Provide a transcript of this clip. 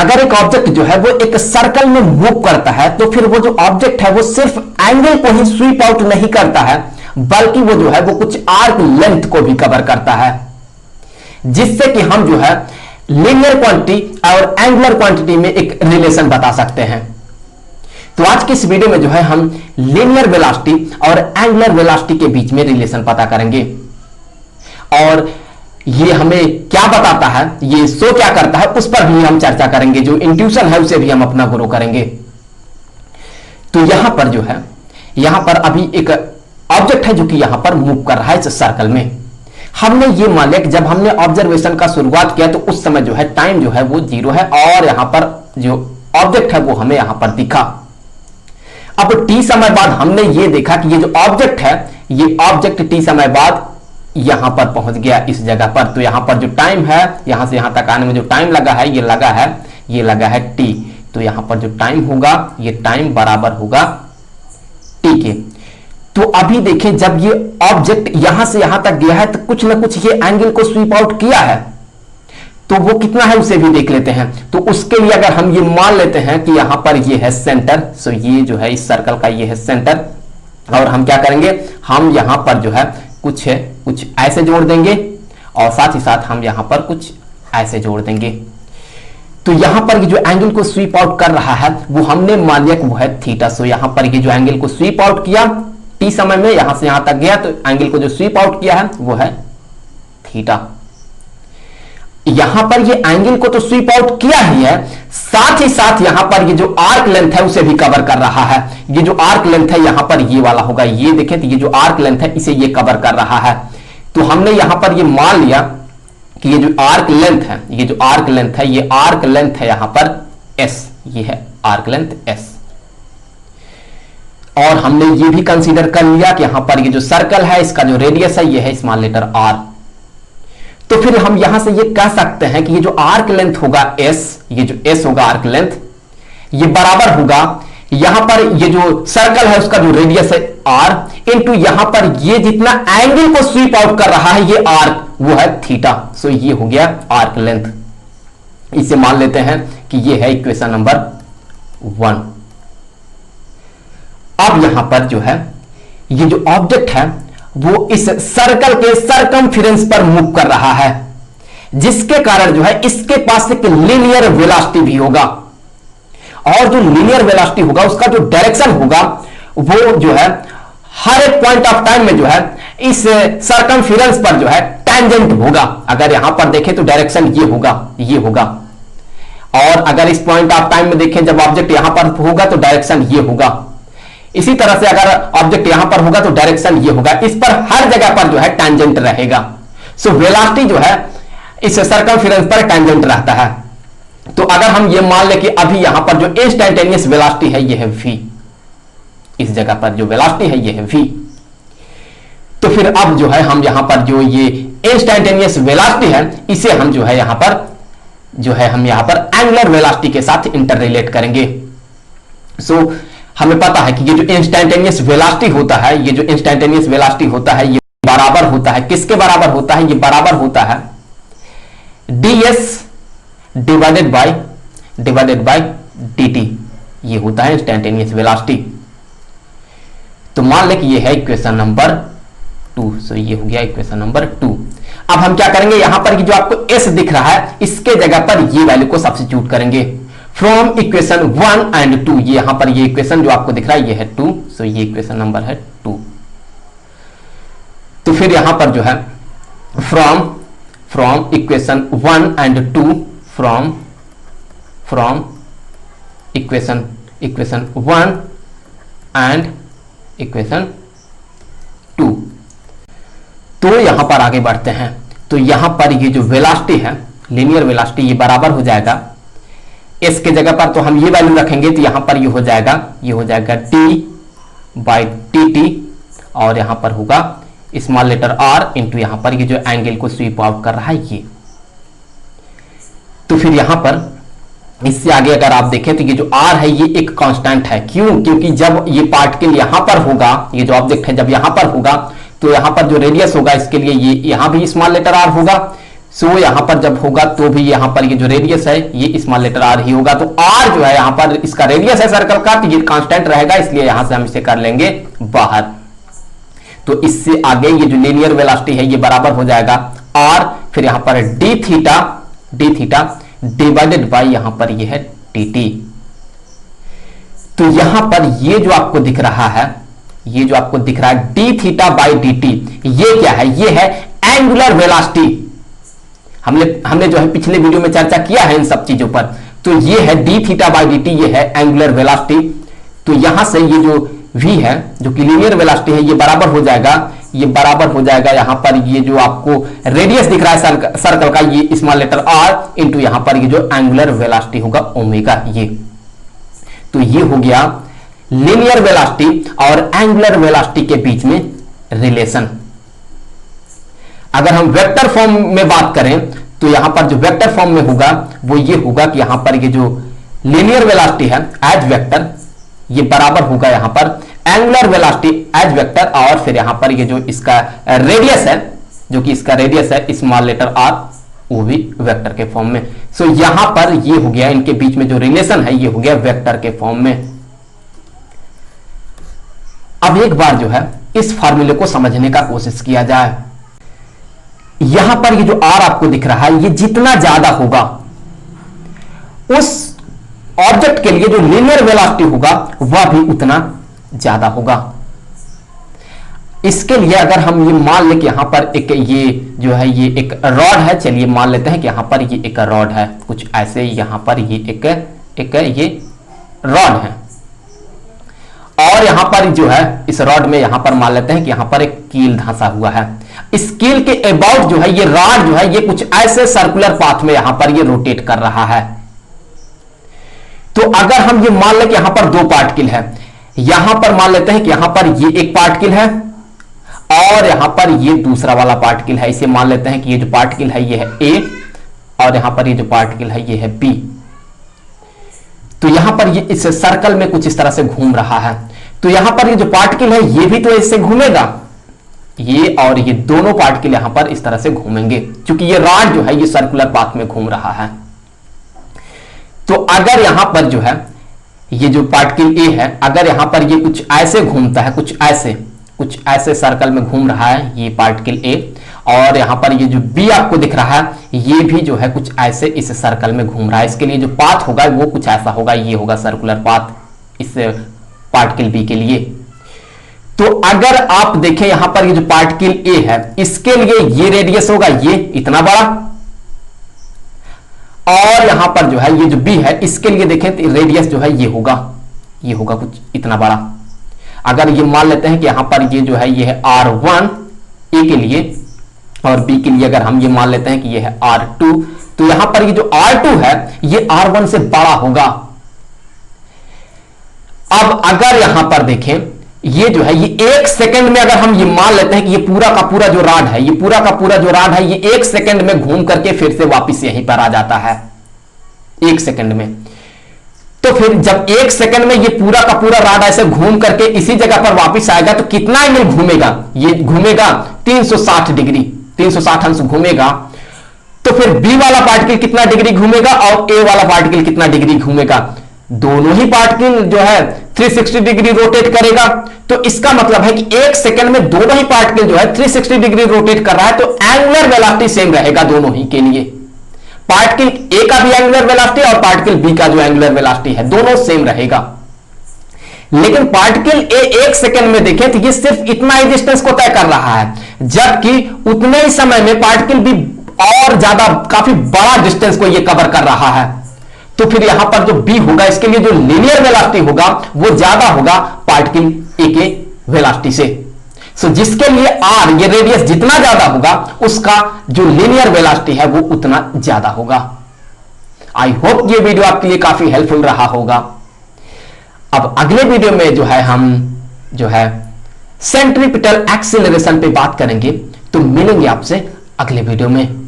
अगर एक ऑब्जेक्ट जो है वो एक सर्कल में मूव करता है तो फिर वो जो ऑब्जेक्ट है वो सिर्फ एंगल को ही स्वीप आउट नहीं करता है, बल्कि वो जो है वो कुछ आर्क लेंथ को भी कवर करता है, जिससे कि हम जो है लीनियर क्वांटिटी और एंगुलर क्वांटिटी में एक रिलेशन बता सकते हैं। तो आज की इस वीडियो में जो है हम लीनियर वेलोसिटी और एंगुलर वेलोसिटी के बीच में रिलेशन पता करेंगे, और ये हमें क्या बताता है, ये शो क्या करता है, उस पर भी हम चर्चा करेंगे। जो इंट्यूशन है उसे भी हम अपना ग्रो करेंगे। तो यहां पर जो है, यहां पर अभी एक ऑब्जेक्ट है जो कि यहां पर मूव कर रहा है इस सर्कल में। हमने ये मान लिया कि जब हमने ऑब्जर्वेशन का शुरुआत किया तो उस समय जो है टाइम जो है वो 0 है, और यहां पर जो ऑब्जेक्ट है वो हमें यहां पर दिखा। अब t समय बाद हमने ये देखा कि ये जो ऑब्जेक्ट है, ये ऑब्जेक्ट t समय बाद यहां पर पहुंच गया इस जगह पर। तो यहां पर जो टाइम है, यहां से यहां तक आने में जो टाइम लगा है, ये लगा है t। तो यहां पर जो टाइम होगा, ये टाइम बराबर होगा t के। तो अभी देखिए, जब ये ऑब्जेक्ट यहां से यहां तक गया है तो कुछ ना कुछ ये एंगल को स्वीप आउट किया है, तो वो कितना है उसे भी देख लेते हैं। तो उसके लिए अगर हम ये मान लेते हैं कि यहां पर ये है सेंटर, सो ये जो है इस सर्कल का ये है सेंटर, और हम क्या करेंगे, हम यहां पर जो है कुछ ऐसे जोड़ देंगे, और साथ ही साथ हम यहां पर कुछ ऐसे जोड़ देंगे। तो यहां पर ये जो एंगल को स्वीप आउट कर रहा है वो हमने मान लिया कि वो है थीटा। सो यहां पर ये जो एंगल को स्वीप आउट किया t समय में, यहां से यहां तक गया, तो एंगल को जो स्वीप आउट किया है वो है थीटा। यहां पर ये एंगल को तो स्वीप आउट किया ही है, साथ ही साथ यहां पर ये जो आर्क लेंथ है उसे भी कवर कर रहा है। ये जो आर्क लेंथ है यहां पर ये वाला होगा, ये देखें, तो ये जो आर्क लेंथ है इसे ये कवर कर रहा है। तो हमने यहां पर ये मान लिया कि ये जो आर्क लेंथ है, ये जो आर्क लेंथ है, ये आर्क लेंथ है यहां पर s, ये है आर्क लेंथ s। और हमने ये भी कंसीडर कर लिया कि यहां पर ये जो सर्कल है इसका जो रेडियस है ये है स्मॉल लेटर r। तो फिर हम यहां से ये कह सकते हैं कि ये जो आर्क लेंथ होगा s, ये जो s होगा आर्क लेंथ, ये बराबर होगा यहां पर ये जो सर्कल है उसका जो रेडियस है r इंटू यहां पर ये जितना एंगल को स्वीप आउट कर रहा है ये आर्क, वो है थीटा। सो ये हो गया आर्क लेंथ। इसे मान लेते हैं कि ये है इक्वेशन नंबर 1। अब यहां पर जो है ये जो ऑब्जेक्ट है वो इस सर्कल के सरकमफेरेंस पर मूव कर रहा है, जिसके कारण जो है इसके पास एक लीनियर वेलोसिटी भी होगा, और जो लीनियर वेलोसिटी होगा उसका जो डायरेक्शन होगा वो जो है हर एक पॉइंट ऑफ टाइम में जो है इस सरकमफेरेंस पर जो है टेंजेंट होगा। अगर यहां पर देखें तो डायरेक्शन ये होगा, और अगर इस पॉइंट ऑफ टाइम में देखें जब ऑब्जेक्ट यहां पर होगा तो डायरेक्शन ये होगा। इसी तरह से अगर ऑब्जेक्ट यहां पर होगा तो डायरेक्शन ये होगा। इस पर हर जगह पर जो है टेंजेंट रहेगा। सो वेलोसिटी जो है इस सर्कमफेरेंस पर टेंजेंट रहता है। तो अगर हम ये मान ले कि अभी यहां पर जो इंस्टैन्टेनियस वेलोसिटी है ये है v, इस जगह पर जो वेलोसिटी है ये है v, तो फिर अब जो है हम यहां पर जो ये इंस्टैन्टेनियस वेलोसिटी है इसे हम जो है यहां पर एंगुलर वेलोसिटी के साथ इंटर रिलेट करेंगे। सो हमें पता है कि ये जो इंस्टैन्टेनियस वेलोसिटी होता है, ये जो इंस्टैन्टेनियस वेलोसिटी होता है ये बराबर होता है, किसके बराबर होता है, ये बराबर होता है ds डिवाइडेड बाय dt, ये होता है इंस्टैन्टेनियस वेलोसिटी। तो मान ले कि ये है इक्वेशन नंबर 2। सो ये हो गया इक्वेशन नंबर 2। अब हम क्या करेंगे, यहां पर जो आपको s दिख रहा है इसके जगह पर ये वैल्यू को सब्स्टिट्यूट करेंगे फ्रॉम इक्वेशन 1 एंड 2। ये यहां पर ये इक्वेशन जो आपको दिख रहा है ये है 2। सो ये इक्वेशन नंबर है 2। तो फिर यहां पर जो है from equation 1 and 2, from equation 1 and equation 2। तो यहां पर आगे बढ़ते हैं। तो यहां पर ये जो वेलोसिटी है, लीनियर वेलोसिटी, ये बराबर हो जाएगा s के जगह पर तो हम ये वैल्यू रखेंगे, तो यहां पर ये हो जाएगा d बाई dt, और यहां पर होगा स्मॉल लेटर r इंटू यहां पर ये जो एंगल को स्वीप आउट कर रहा है ये। तो फिर यहां पर इससे आगे अगर आप देखें तो ये जो r है ये एक कांस्टेंट है। क्यों? क्योंकि जब ये पार्टिकल यहां पर होगा, ये जो ऑब्जेक्ट है जब यहां पर होगा तो यहां पर जो रेडियस होगा इसके लिए ये यहां भी स्मॉल लेटर r होगा, सो यहां पर जब होगा तो भी यहां पर ये जो रेडियस है ये स्मॉल लेटर आर ही होगा। तो आर जो है यहां पर इसका रेडियस है सर्कल का, तो ये कांस्टेंट रहेगा, इसलिए यहां से हम इसे कर लेंगे बाहर। तो इससे आगे ये जो लीनियर वेलोसिटी है ये बराबर हो जाएगा आर, फिर यहां पर डी थीटा डिवाइडेड बाय यहां पर ये है डी टी। तो यहां पर ये जो आपको दिख रहा है, ये जो आपको दिख रहा है D theta by D T, ये क्या है? ये है एंगुलर वेलोसिटी। हमने जो है पिछले वीडियो में चर्चा किया है इन सब चीजों पर। तो ये है D theta by D T, ये है एंगुलर वेलोसिटी। तो यहां से ये जो v है जो कि लीनियर वेलोसिटी है ये बराबर हो जाएगा, ये बराबर हो जाएगा यहां पर ये जो आपको रेडियस दिख रहा है सर्कल का, ये स्मॉल लेटर r इंटू यहां पर ये जो एंगुलर वेलोसिटी होगा ओमेगा। ये तो ये हो गया लीनियर वेलोसिटी और एंगुलर वेलोसिटी के बीच में रिलेशन। अगर हम वेक्टर फॉर्म में बात करें तो यहां पर जो वेक्टर फॉर्म में होगा वो ये होगा कि यहां पर ये जो लीनियर वेलोसिटी है एज वेक्टर, ये बराबर होगा यहां पर एंगुलर वेलोसिटी एज वेक्टर, और फिर यहां पर ये जो इसका रेडियस है, जो कि इसका रेडियस है स्मॉल लेटर आर, वो भी वेक्टर के फॉर्म में। सो यहां पर ये हो गया, इनके बीच में जो रिलेशन है ये हो गया वेक्टर के फॉर्म में। अब एक बार जो है इस फार्मूले को समझने का कोशिश किया जाए। यहां पर ये जो आर आपको दिख रहा है, ये जितना ज्यादा होगा उस ऑब्जेक्ट के लिए जो लीनियर वेलोसिटी होगा वह भी उतना ज्यादा होगा। इसके लिए अगर हम ये मान ले कि यहां पर एक ये जो है ये एक रॉड है, चलिए मान लेते हैं कि यहां पर ये एक रॉड है, कुछ ऐसे यहां पर ये एक ये रॉड है, और यहां पर जो है इस रॉड में यहां पर मान लेते हैं कि यहां पर एक कील धंसा हुआ है। इस कील के अबाउट जो है ये रॉड जो है ये कुछ ऐसे सर्कुलर पाथ में यहां पर ये रोटेट कर रहा है। तो अगर हम ये मान लें कि यहां पर दो पार्टिकल है, यहां पर मान लेते हैं कि यहां पर ये एक पार्टिकल है और यहां पर ये दूसरा वाला पार्टिकल है, इसे मान लेते हैं कि ये जो पार्टिकल है ये है ए और यहां पर ये जो पार्टिकल है ये है बी। तो यहां पर ये इस सर्कल में कुछ इस तरह से घूम रहा है। तो यहां पर ये जो पार्टिकल है ये भी तो इससे घूमेगा, ये और ये दोनों पार्टिकल यहां पर इस तरह से घूमेंगे, क्योंकि ये रॉड जो है ये सर्कुलर पाथ में घूम रहा है। तो अगर यहां पर जो है ये जो पार्टिकल ए है, अगर यहां पर ये कुछ ऐसे घूमता है, कुछ ऐसे सर्कल में घूम रहा है ये पार्टिकल ए, और यहां पर ये जो बी आपको दिख रहा है ये भी जो है कुछ ऐसे इस सर्कल में घूम रहा है, इसके लिए जो पाथ होगा वो कुछ ऐसा होगा, ये होगा सर्कुलर पाथ इस पार्टिकल बी के लिए। तो अगर आप देखें यहां पर ये जो पार्टिकल ए है इसके लिए ये रेडियस होगा ये इतना बड़ा, और यहां पर जो है ये जो बी है इसके लिए देखें तो रेडियस जो है ये होगा कुछ इतना बड़ा। अगर ये मान लेते हैं कि यहां पर ये जो है ये है R1 ए के लिए, और बी के लिए अगर हम ये मान लेते हैं कि ये है R2, तो यहां पर ये जो R2 है ये R1 से बड़ा होगा। अब अगर यहां पर देखें ये जो है ये एक सेकंड में अगर हम ये मान लेते हैं कि ये पूरा का पूरा जो रॉड है, ये पूरा का पूरा जो रॉड है ये एक सेकंड में घूम करके फिर से वापस यहीं पर आ जाता है, एक सेकंड में। तो फिर जब एक सेकंड में ये पूरा का पूरा रॉड ऐसे घूम करके इसी जगह पर वापस आएगा तो कितना एंगल घूमेगा? ये घूमेगा 360 डिग्री, 360 अंश घूमेगा। तो फिर बी वाला पार्टिकल कितना डिग्री घूमेगा और ए वाला पार्टिकल कितना डिग्री घूमेगा? दोनों ही पार्टिकल जो है 360 डिग्री रोटेट करेगा। तो इसका मतलब है कि एक सेकंड में दोनों ही पार्टिकल जो है 360 डिग्री रोटेट कर रहा है, तो एंगुलर वेलोसिटी सेम रहेगा दोनों ही के लिए। पार्टिकल ए का भी एंगुलर वेलोसिटी और पार्टिकल बी का जो एंगुलर वेलोसिटी है दोनों सेम रहेगा। लेकिन पार्टिकल ए एक सेकंड में देखें तो ये सिर्फ इतना ही डिस्टेंस को तय कर रहा है, जबकि उतने ही समय में पार्टिकल बी और ज्यादा काफी बड़ा डिस्टेंस को ये कवर कर रहा है। तो फिर यहां पर जो बी होगा इसके लिए जो लीनियर वेलोसिटी होगा वो ज्यादा होगा पार्टिकल ए के वेलोसिटी से। सो जिसके लिए आर ये रेडियस जितना ज्यादा होगा उसका जो लीनियर वेलोसिटी है वो उतना ज्यादा होगा। आई होप ये वीडियो आपके लिए काफी हेल्पफुल रहा होगा। अब अगले वीडियो में जो है हम जो है सेंट्रीपिटल एक्सीलरेशन पे बात करेंगे, तो मिलेंगे आपसे अगले वीडियो में।